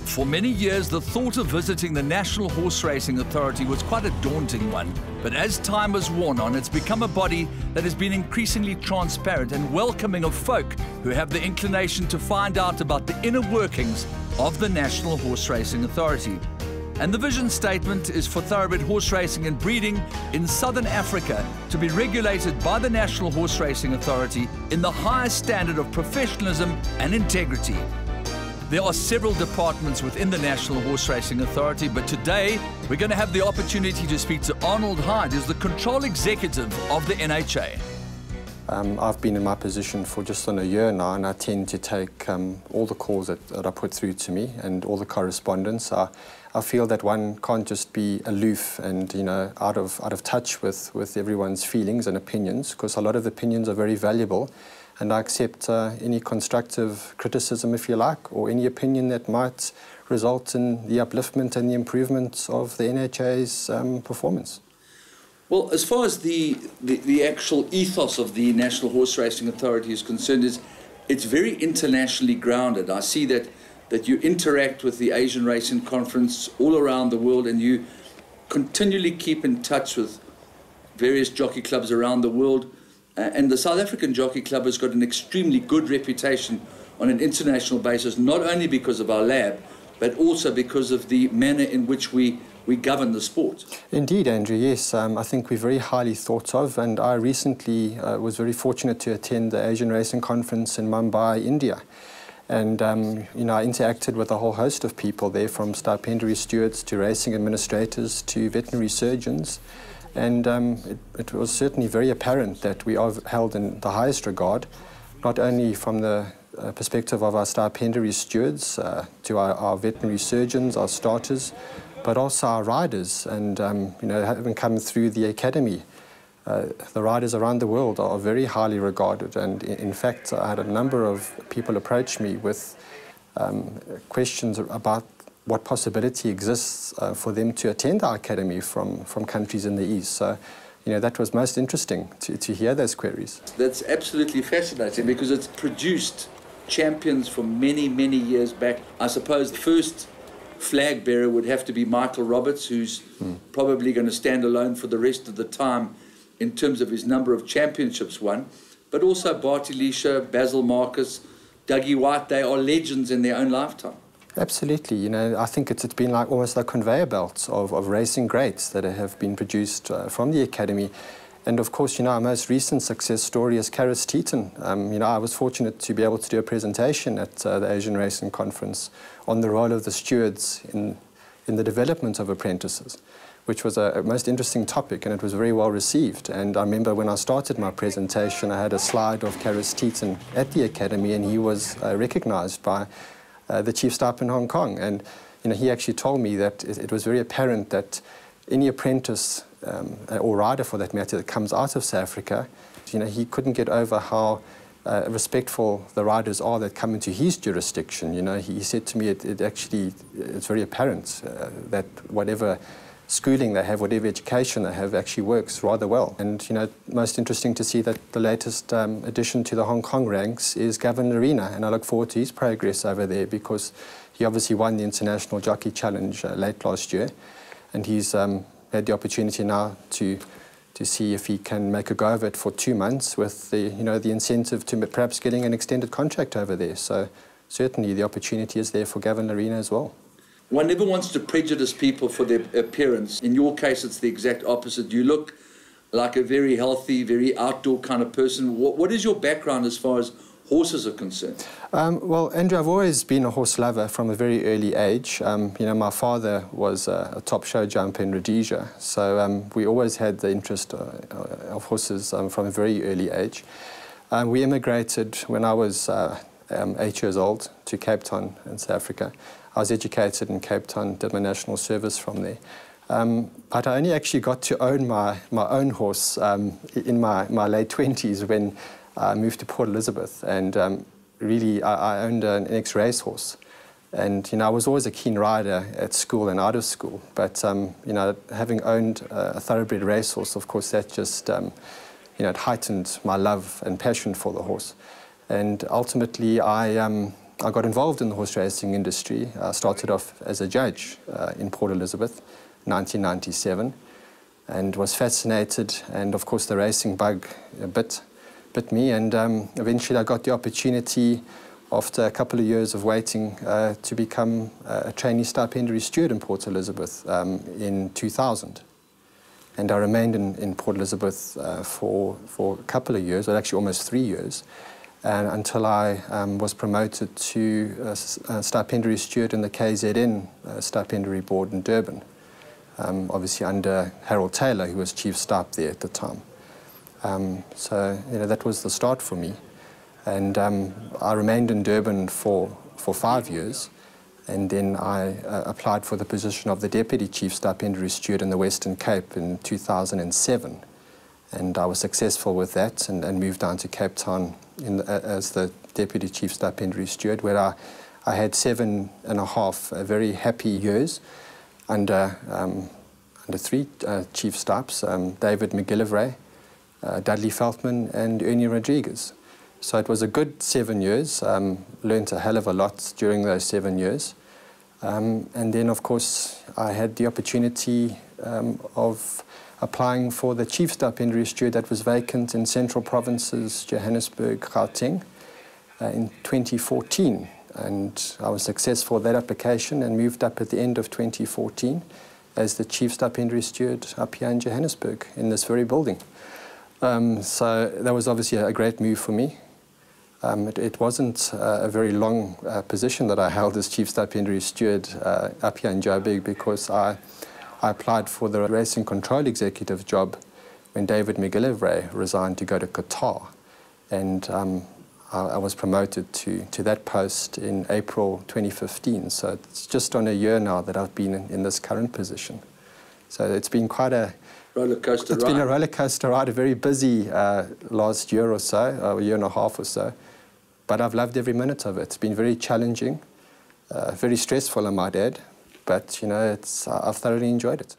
For many years, the thought of visiting the National Horse Racing Authority was quite a daunting one. But as time has worn on, it's become a body that has been increasingly transparent and welcoming of folk who have the inclination to find out about the inner workings of the National Horse Racing Authority. And the vision statement is for thoroughbred horse racing and breeding in Southern Africa to be regulated by the National Horse Racing Authority in the highest standard of professionalism and integrity. There are several departments within the National Horse Racing Authority, but today we're going to have the opportunity to speak to ARNOLD HYDE, who's the control executive of the NHA. I've been in my position for just on a year now, and I tend to take all the calls that are put through to me and all the correspondence. I feel that one can't just be aloof and out of touch with everyone's feelings and opinions, because a lot of opinions are very valuable. And I accept any constructive criticism, if you like, or any opinion that might result in the upliftment and the improvement of the NHA's performance. Well, as far as the actual ethos of the National Horse Racing Authority is concerned, it's very internationally grounded. I see that you interact with the Asian Racing Conference all around the world, and you continually keep in touch with various jockey clubs around the world. And the South African Jockey Club has got an extremely good reputation on an international basis, not only because of our lab, but also because of the manner in which we govern the sport. Indeed, Andrew, yes. I think we're very highly thought of, and I recently was very fortunate to attend the Asian Racing Conference in Mumbai, India. And, I interacted with a whole host of people there, from stipendiary stewards to racing administrators to veterinary surgeons. And it was certainly very apparent that we are held in the highest regard, not only from the perspective of our stipendiary stewards to our veterinary surgeons, our starters, but also our riders. And, having come through the academy, the riders around the world are very highly regarded. And in fact, I had a number of people approach me with questions about what possibility exists for them to attend our academy from countries in the East. So, that was most interesting to hear those queries. That's absolutely fascinating, because it's produced champions from many, many years back. I suppose the first flag bearer would have to be Michael Roberts, who's probably going to stand alone for the rest of the time in terms of his number of championships won. But also Barty Leisha, Basil Marcus, Dougie White, they are legends in their own lifetime. Absolutely. I think it's been like almost a conveyor belt of racing greats that have been produced from the academy. And of course, our most recent success story is Karis Teeton. I was fortunate to be able to do a presentation at the Asian Racing Conference on the role of the stewards in the development of apprentices, which was a most interesting topic, and it was very well received. And I remember when I started my presentation, I had a slide of Karis Teeton at the academy, and he was recognized by the chief stipe in Hong Kong. And he actually told me that it was very apparent that any apprentice or rider, for that matter, that comes out of South Africa, he couldn't get over how respectful the riders are that come into his jurisdiction. He said to me it's very apparent that whatever schooling they have, whatever education they have, actually works rather well. And, most interesting to see that the latest addition to the Hong Kong ranks is Gavin Arena, and I look forward to his progress over there, because he obviously won the International Jockey Challenge late last year, and he's had the opportunity now to see if he can make a go of it for 2 months with the, the incentive to perhaps getting an extended contract over there. So certainly the opportunity is there for Gavin Arena as well. One never wants to prejudice people for their appearance. In your case, it's the exact opposite. You look like a very healthy, very outdoor kind of person. What is your background as far as horses are concerned? Well, Andrew, I've always been a horse lover from a very early age. My father was a top show jumper in Rhodesia, so we always had the interest of horses from a very early age. We immigrated when I was 8 years old to Cape Town in South Africa. I was educated in Cape Town, did my national service from there. But I only actually got to own my own horse in my late 20s when I moved to Port Elizabeth. And really, I owned an ex-race horse. And, I was always a keen rider at school and out of school. But, having owned a thoroughbred racehorse, of course, that just, it heightened my love and passion for the horse. And ultimately, I I got involved in the horse racing industry. I started off as a judge in Port Elizabeth, 1997, and was fascinated. And of course, the racing bug bit me. And eventually, I got the opportunity, after a couple of years of waiting, to become a trainee stipendiary steward in Port Elizabeth in 2000. And I remained in Port Elizabeth for a couple of years, well, actually almost 3 years, until I was promoted to a stipendiary steward in the KZN Stipendiary Board in Durban, obviously under Harold Taylor, who was chief stipe there at the time. So, that was the start for me. And I remained in Durban for 5 years, and then I applied for the position of the Deputy Chief Stipendiary Steward in the Western Cape in 2007. And I was successful with that and moved down to Cape Town as the Deputy Chief Stipendiary Steward, where I had 7.5 very happy years under 3 Chief Stipes, David McGillivray, Dudley Feldman and Ernie Rodriguez. So it was a good 7 years, learned a hell of a lot during those 7 years. And then, of course, I had the opportunity of applying for the Chief Stipendiary Steward that was vacant in Central Provinces, Johannesburg, Gauteng, in 2014. And I was successful with that application and moved up at the end of 2014 as the Chief Stipendiary Steward up here in Johannesburg, in this very building. So that was obviously a great move for me. It wasn't a very long position that I held as Chief Stipendiary Steward up here in Joburg, because I applied for the Racing Control Executive job when David McGillivray resigned to go to Qatar. And I was promoted to that post in April 2015. So it's just on a year now that I've been in this current position. So it's been quite a roller coaster ride. It's been a roller coaster ride, a very busy last year or so, a year and a half or so. But I've loved every minute of it. It's been very challenging, very stressful, I might add. But, I've thoroughly enjoyed it.